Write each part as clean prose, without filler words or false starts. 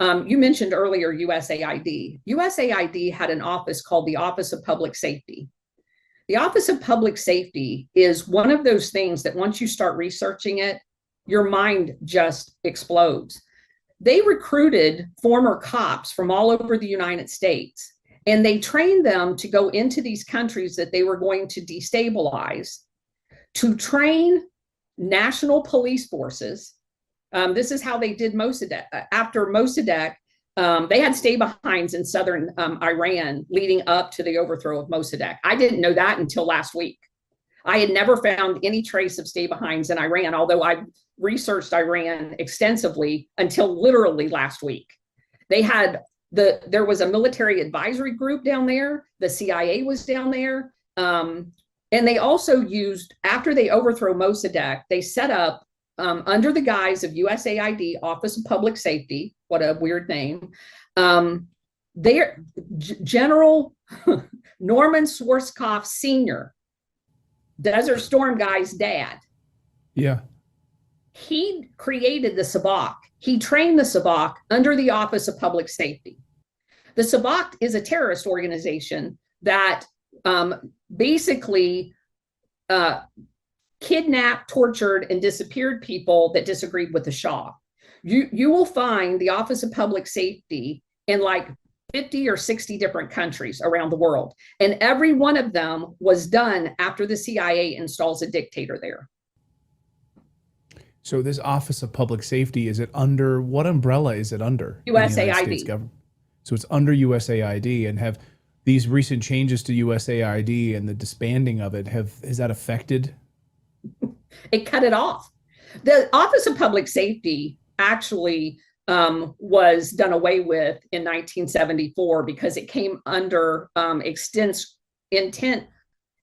You mentioned earlier USAID. USAID had an office called the Office of Public Safety. The Office of Public Safety is one of those things that once you start researching it, your mind just explodes. They recruited former cops from all over the United States, and they trained them to go into these countries that they were going to destabilize, to train national police forces. This is how they did Mossadegh. After Mossadegh, they had stay-behinds in southern Iran leading up to the overthrow of Mossadegh. I didn't know that until last week. I had never found any trace of stay-behinds in Iran, although I researched Iran extensively until literally last week. There was a military advisory group down there. The CIA was down there. And they also used, after they overthrew Mossadegh, they set up under the guise of USAID, Office of Public Safety, what a weird name, General Norman Schwarzkopf Sr., Desert Storm guy's dad. Yeah. He created the Sabak. He trained the Sabak under the Office of Public Safety. The Sabak is a terrorist organization that basically kidnapped, tortured, and disappeared people that disagreed with the Shah. You will find the Office of Public Safety in like 50 or 60 different countries around the world. And every one of them was done after the CIA installs a dictator there. So this Office of Public Safety, is it under, what umbrella is it under? USAID. So it's under USAID, and have these recent changes to USAID and the disbanding of it, has that affected? It cut it off. The Office of Public Safety actually was done away with in 1974 because it came under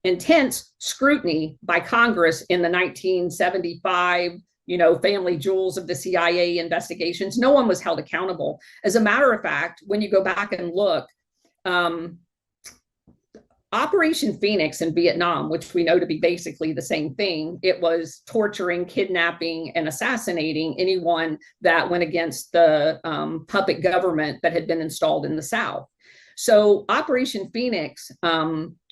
intense scrutiny by Congress in the 1975, family jewels of the CIA investigations. No one was held accountable. As a matter of fact, when you go back and look, Operation Phoenix in Vietnam, which we know to be basically the same thing, it was torturing, kidnapping, and assassinating anyone that went against the puppet government that had been installed in the South. So Operation Phoenix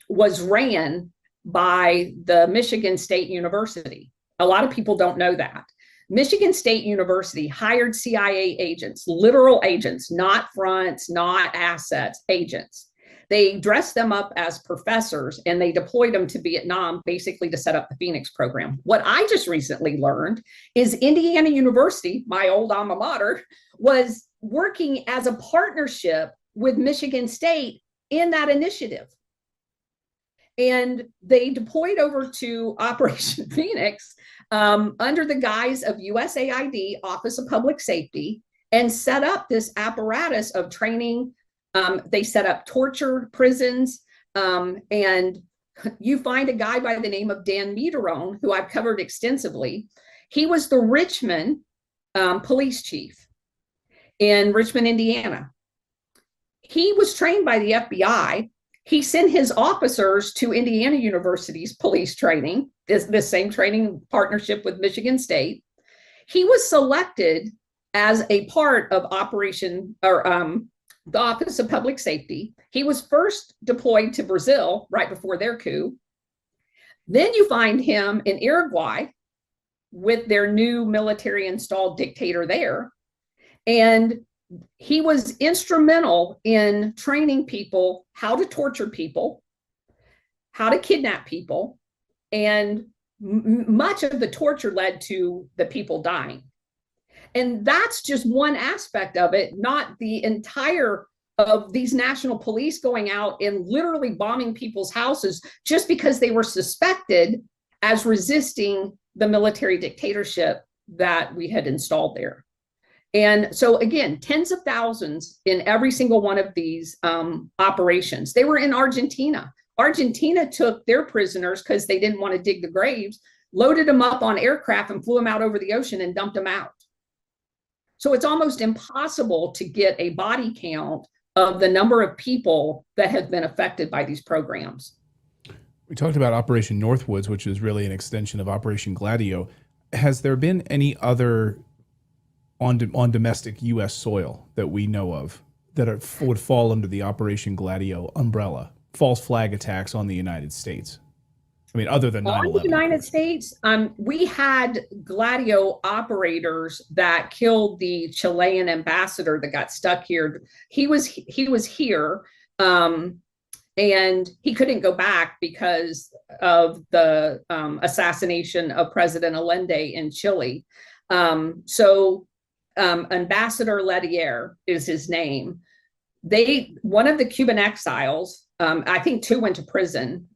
was ran by the Michigan State University. A lot of people don't know that. Michigan State University hired CIA agents, literal agents, not fronts, not assets, agents. They dressed them up as professors and they deployed them to Vietnam basically to set up the Phoenix program. What I just recently learned is Indiana University, my old alma mater, was working as a partnership with Michigan State in that initiative. And they deployed over to Operation Phoenix under the guise of USAID, Office of Public Safety, and set up this apparatus of training. They set up torture prisons, and you find a guy by the name of Dan Mederone, who I've covered extensively. He was the Richmond police chief in Richmond, Indiana. He was trained by the FBI. He sent his officers to Indiana University's police training, this same training partnership with Michigan State. He was selected as a part of the Office of Public Safety. He was first deployed to Brazil right before their coup. Then you find him in Uruguay with their new military installed dictator there. And he was instrumental in training people how to torture people, how to kidnap people, and much of the torture led to the people dying. And that's just one aspect of it, not the entire of these national police going out and literally bombing people's houses just because they were suspected as resisting the military dictatorship that we had installed there. And so again, tens of thousands in every single one of these operations. They were in Argentina. Argentina took their prisoners because they didn't want to dig the graves, loaded them up on aircraft and flew them out over the ocean and dumped them out. So it's almost impossible to get a body count of the number of people that have been affected by these programs. We talked about Operation Northwoods, which is really an extension of Operation Gladio. Has there been any other on domestic U.S. soil that we know of that would fall under the Operation Gladio umbrella, false flag attacks on the United States? I mean, other than 9/11. On the United States, we had Gladio operators that killed the Chilean ambassador that got stuck here. He was here, and he couldn't go back because of the assassination of President Allende in Chile. Ambassador Lettier is his name. One of the Cuban exiles, I think 2 went to prison.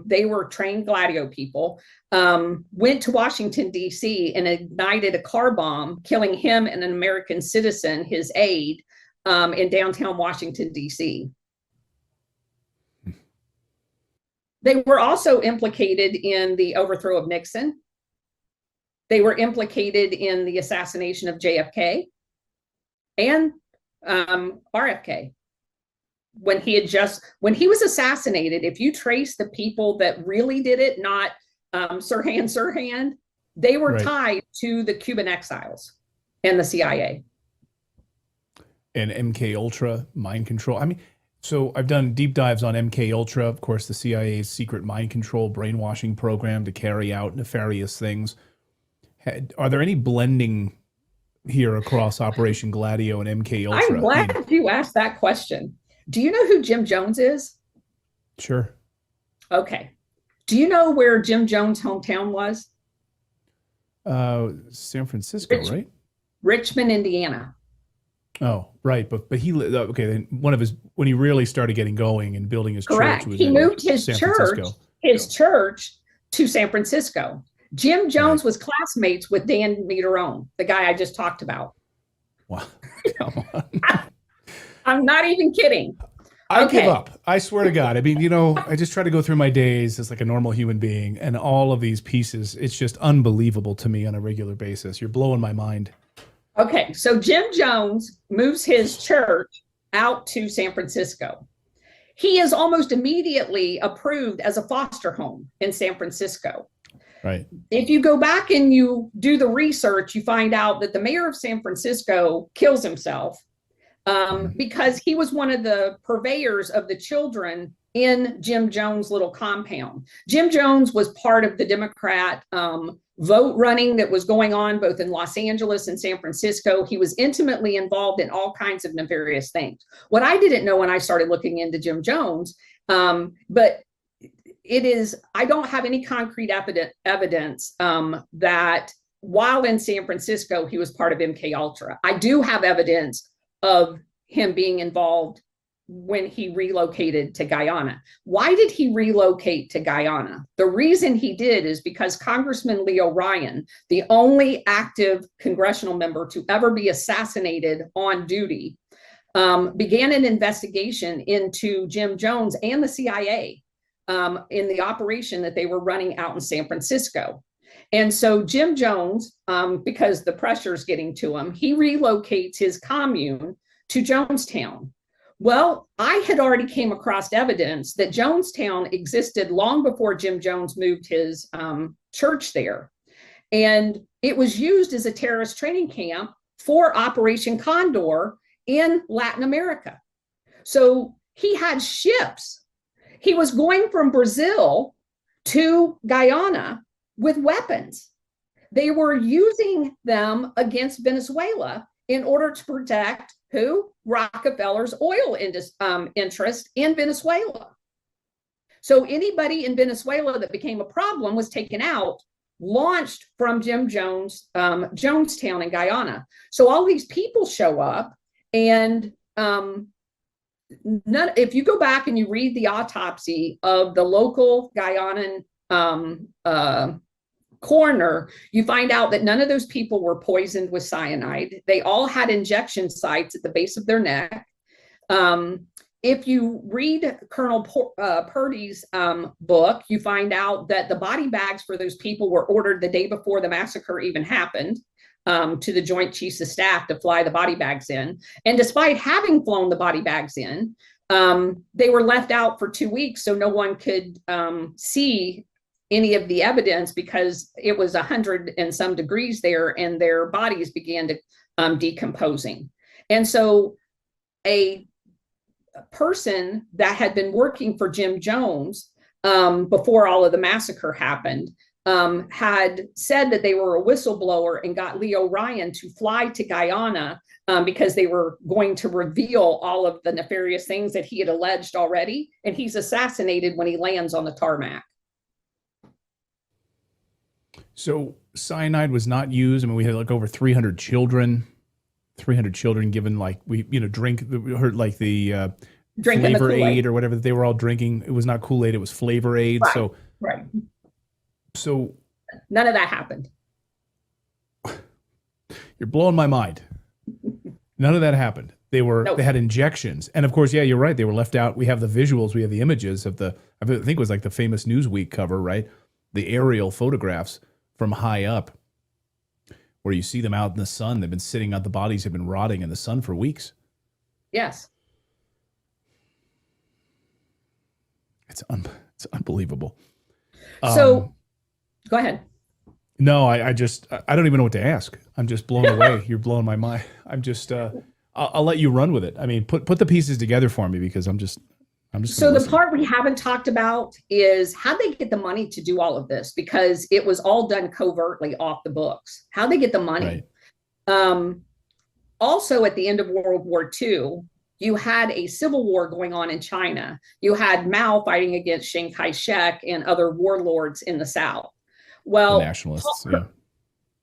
They were trained Gladio people, went to Washington, D.C. and ignited a car bomb, killing him and an American citizen, his aide, in downtown Washington, D.C. They were also implicated in the overthrow of Nixon. They were implicated in the assassination of JFK and RFK. When he was assassinated, if you trace the people that really did it, not Sirhan, they were tied to the Cuban exiles and the CIA. And MK Ultra, mind control. I mean, so I've done deep dives on MK Ultra, of course, the CIA's secret mind control brainwashing program to carry out nefarious things. Are there any blending here across Operation Gladio and MK Ultra? I'm glad you asked that question. Do you know who Jim Jones is? Sure. Okay. Do you know where Jim Jones' hometown was? San Francisco, right? Richmond, Indiana. Oh, right. But he okay. Then when he really started getting going and building his Correct. church, was he moved his San church, Francisco. To San Francisco. Jim Jones was classmates with Dan Meterone, the guy I just talked about. Wow. Come on. I'm not even kidding. I give up. I swear to God. I mean, I just try to go through my days as like a normal human being, and all of these pieces, it's just unbelievable to me on a regular basis. You're blowing my mind. Okay, so Jim Jones moves his church out to San Francisco. He is almost immediately approved as a foster home in San Francisco. Right. If you go back and you do the research, you find out that the mayor of San Francisco kills himself because he was one of the purveyors of the children in Jim Jones' little compound. Jim Jones was part of the Democrat vote running that was going on both in Los Angeles and San Francisco. He was intimately involved in all kinds of nefarious things. What I didn't know when I started looking into Jim Jones, but I don't have any concrete evidence that while in San Francisco, he was part of MK Ultra. I do have evidence of him being involved when he relocated to Guyana. Why did he relocate to Guyana? The reason he did is because Congressman Leo Ryan, the only active congressional member to ever be assassinated on duty, began an investigation into Jim Jones and the CIA in the operation that they were running out in San Francisco. And so Jim Jones, because the pressure is getting to him, he relocates his commune to Jonestown. Well, I had already came across evidence that Jonestown existed long before Jim Jones moved his church there. And it was used as a terrorist training camp for Operation Condor in Latin America. So he had ships. He was going from Brazil to Guyana with weapons. They were using them against Venezuela in order to protect who? Rockefeller's oil interest in Venezuela. So anybody in Venezuela that became a problem was taken out, launched from Jim Jones, Jonestown in Guyana. So all these people show up, and if you go back and you read the autopsy of the local Guyanan coroner, you find out that none of those people were poisoned with cyanide. They all had injection sites at the base of their neck. If you read Colonel Purdy's book, you find out that the body bags for those people were ordered the day before the massacre even happened to the Joint Chiefs of Staff to fly the body bags in. And despite having flown the body bags in, they were left out for 2 weeks so no one could see any of the evidence because it was 100 and some degrees there, and their bodies began to decomposing. And so a person that had been working for Jim Jones before all of the massacre happened had said that they were a whistleblower and got Leo Ryan to fly to Guyana because they were going to reveal all of the nefarious things that he had alleged already. And he's assassinated when he lands on the tarmac. So cyanide was not used. I mean, we had like over 300 children given like, we drink, we heard like the Flavor Aid or whatever that they were all drinking. It was not Kool-Aid, it was Flavor Aid. Right. So, right. So none of that happened. You're blowing my mind. None of that happened. They had injections. And of course, yeah, you're right. They were left out. We have the visuals. We have the images of I think it was like the famous Newsweek cover, right? The aerial photographs from high up where you see them out in the sun. They've been sitting out, the bodies have been rotting in the sun for weeks. Yes. It's unbelievable. So go ahead. No, I don't even know what to ask. I'm just blown away. You're blowing my mind. I'm just, I'll let you run with it. I mean, put the pieces together for me because I'm just. So the part we haven't talked about is how they get the money to do all of this, because it was all done covertly off the books. How they get the money. Right. Also, at the end of World War II, you had a civil war going on in China. You had Mao fighting against Chiang Kai-shek and other warlords in the South. Well, the nationalists,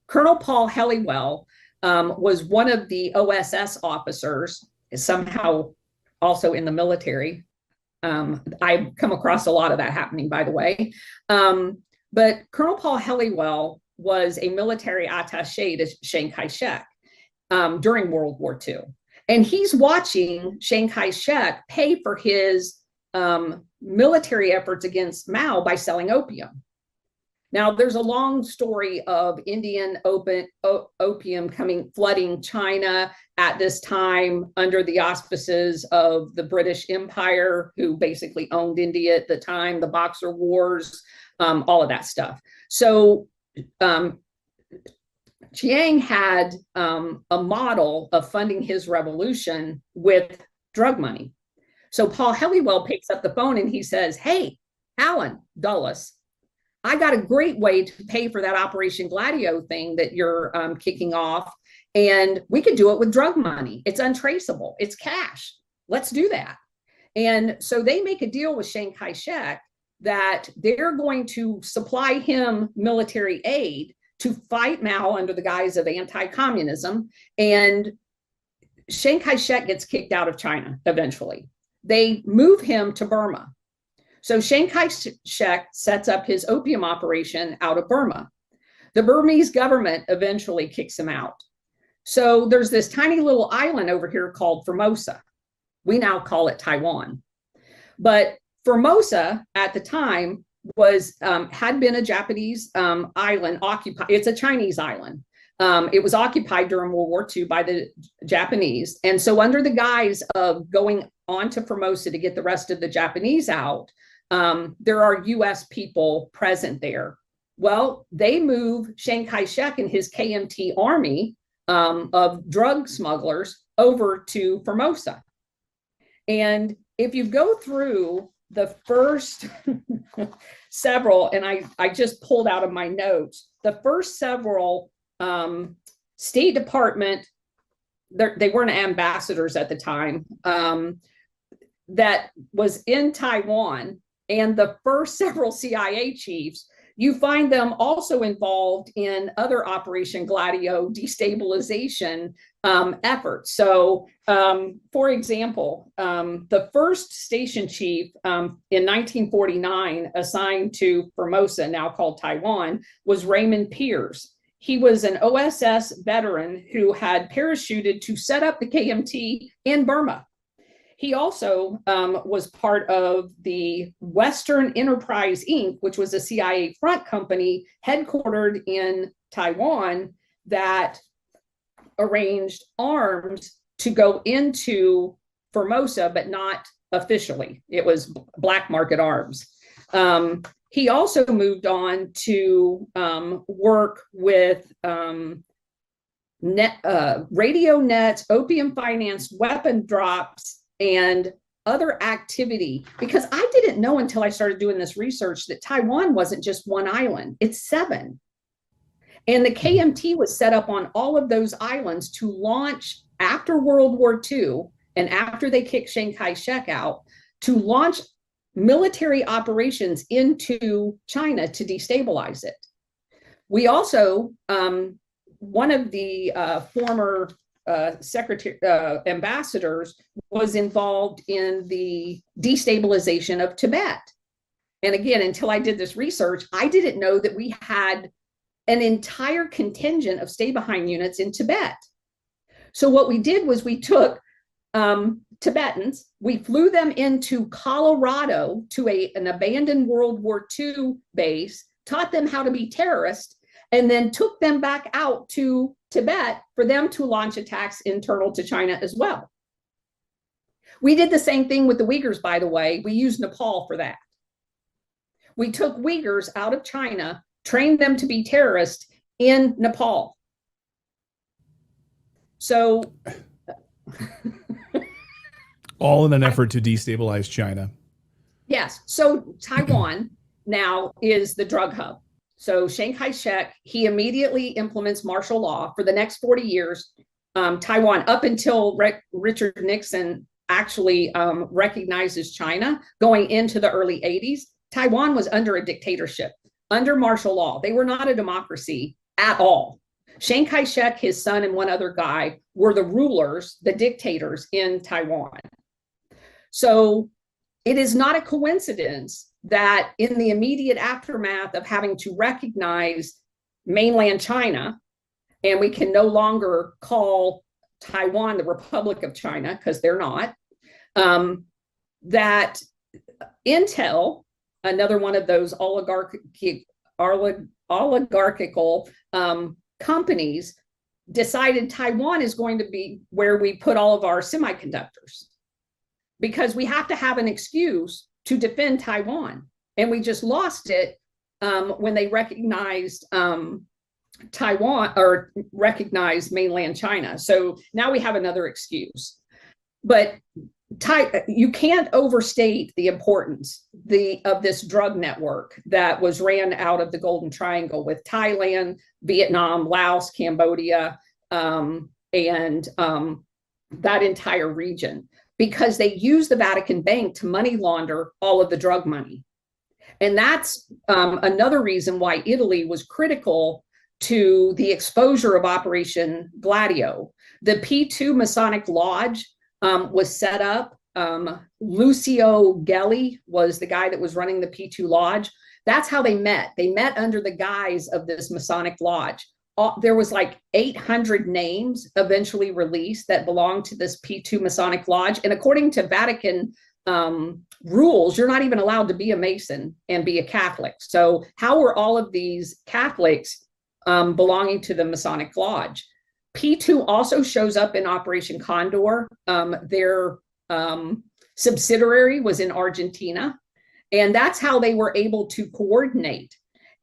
Colonel Paul Helliwell was one of the OSS officers, somehow also in the military. I've come across a lot of that happening, by the way. But Colonel Paul Helliwell was a military attaché to Chiang Kai-shek during World War II. And he's watching Chiang Kai-shek pay for his military efforts against Mao by selling opium. Now, there's a long story of Indian opium flooding China at this time under the auspices of the British Empire, who basically owned India at the time, the Boxer Wars, all of that stuff. So Chiang had a model of funding his revolution with drug money. So Paul Helliwell picks up the phone and he says, "Hey, Alan Dulles, I got a great way to pay for that Operation Gladio thing that you're kicking off. And we could do it with drug money. It's untraceable. It's cash. Let's do that." And so they make a deal with Chiang Kai-shek that they're going to supply him military aid to fight Mao under the guise of anti-communism. And Chiang Kai-shek gets kicked out of China eventually. They move him to Burma. So Chiang Kai-shek sets up his opium operation out of Burma. The Burmese government eventually kicks him out. So there's this tiny little island over here called Formosa. We now call it Taiwan. But Formosa at the time had been a Japanese island occupied. It's a Chinese island. It was occupied during World War II by the Japanese. And so under the guise of going on to Formosa to get the rest of the Japanese out, there are US people present there. Well, they move Chiang Kai-shek and his KMT army of drug smugglers over to Formosa. And if you go through the first several, and I just pulled out of my notes, the first several State Department, they weren't ambassadors at the time, that was in Taiwan, and the first several CIA chiefs, you find them also involved in other Operation Gladio destabilization efforts. So, for example, the first station chief in 1949 assigned to Formosa, now called Taiwan, was Raymond Pierce. He was an OSS veteran who had parachuted to set up the KMT in Burma. He also was part of the Western Enterprise, Inc., which was a CIA front company headquartered in Taiwan that arranged arms to go into Formosa, but not officially. It was black market arms. he also moved on to work with radio nets, opium financed weapon drops, and other activity, because I didn't know until I started doing this research that Taiwan wasn't just one island, it's 7. And the KMT was set up on all of those islands to launch after World War II and after they kicked Chiang Kai-shek out, to launch military operations into China to destabilize it. We also, one of the former ambassadors was involved in the destabilization of Tibet. And again, until I did this research, I didn't know that we had an entire contingent of stay-behind units in Tibet. So what we did was we took Tibetans, we flew them into Colorado to an abandoned World War II base, taught them how to be terrorists, and then took them back out to Tibet for them to launch attacks internal to China as well. We did the same thing with the Uyghurs, by the way. We used Nepal for that. We took Uyghurs out of China, trained them to be terrorists in Nepal. So all in an effort to destabilize China. Yes. So Taiwan now is the drug hub. So Chiang Kai-shek, he immediately implements martial law for the next 40 years. Taiwan, up until Richard Nixon actually recognizes China, going into the early 80s, Taiwan was under a dictatorship, under martial law. They were not a democracy at all. Chiang Kai-shek, his son, and one other guy were the rulers, the dictators in Taiwan. So it is not a coincidence that in the immediate aftermath of having to recognize mainland China, and we can no longer call Taiwan the Republic of China because they're not, that Intel, another one of those oligarchical companies, decided Taiwan is going to be where we put all of our semiconductors, because we have to have an excuse to defend Taiwan. And we just lost it when they recognized Taiwan, or recognized mainland China. So now we have another excuse. But you can't overstate the importance of this drug network that was ran out of the Golden Triangle with Thailand, Vietnam, Laos, Cambodia, and that entire region, because they use the Vatican Bank to money launder all of the drug money. And that's another reason why Italy was critical to the exposure of Operation Gladio. The P2 Masonic Lodge was set up. Lucio Gelli was the guy that was running the P2 Lodge. That's how they met. They met under the guise of this Masonic Lodge. There was like 800 names eventually released that belonged to this P2 Masonic Lodge. And according to Vatican rules, you're not even allowed to be a Mason and be a Catholic. So how were all of these Catholics belonging to the Masonic Lodge? P2 also shows up in Operation Condor. Their subsidiary was in Argentina, and that's how they were able to coordinate.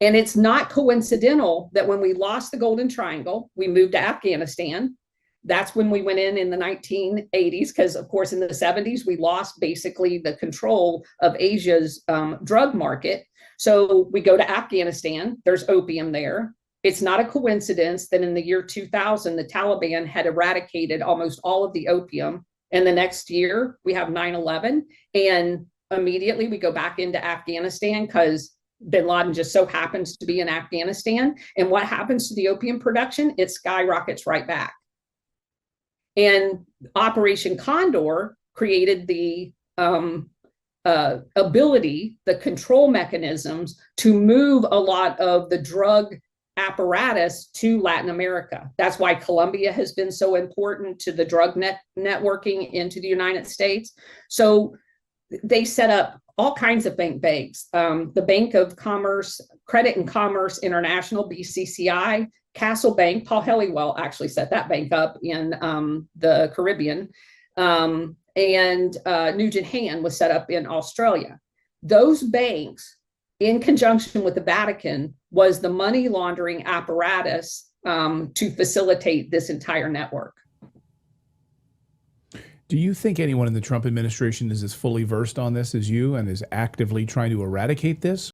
And it's not coincidental that when we lost the Golden Triangle, we moved to Afghanistan. That's when we went in the 1980s, because of course in the 70s, we lost basically the control of Asia's drug market. So we go to Afghanistan, there's opium there. It's not a coincidence that in the year 2000, the Taliban had eradicated almost all of the opium. And the next year we have 9/11, and immediately we go back into Afghanistan because bin Laden just so happens to be in Afghanistan. And what happens to the opium production? It skyrockets right back. And Operation Condor created the ability, the control mechanisms to move a lot of the drug apparatus to Latin America. That's why Colombia has been so important to the drug networking into the United States. So they set up all kinds of banks, the Bank of Commerce, Credit and Commerce International, BCCI, Castle Bank. Paul Helliwell actually set that bank up in the Caribbean, and Nugent Hand was set up in Australia. Those banks in conjunction with the Vatican, was the money laundering apparatus to facilitate this entire network. Do you think anyone in the Trump administration is as fully versed on this as you and is actively trying to eradicate this?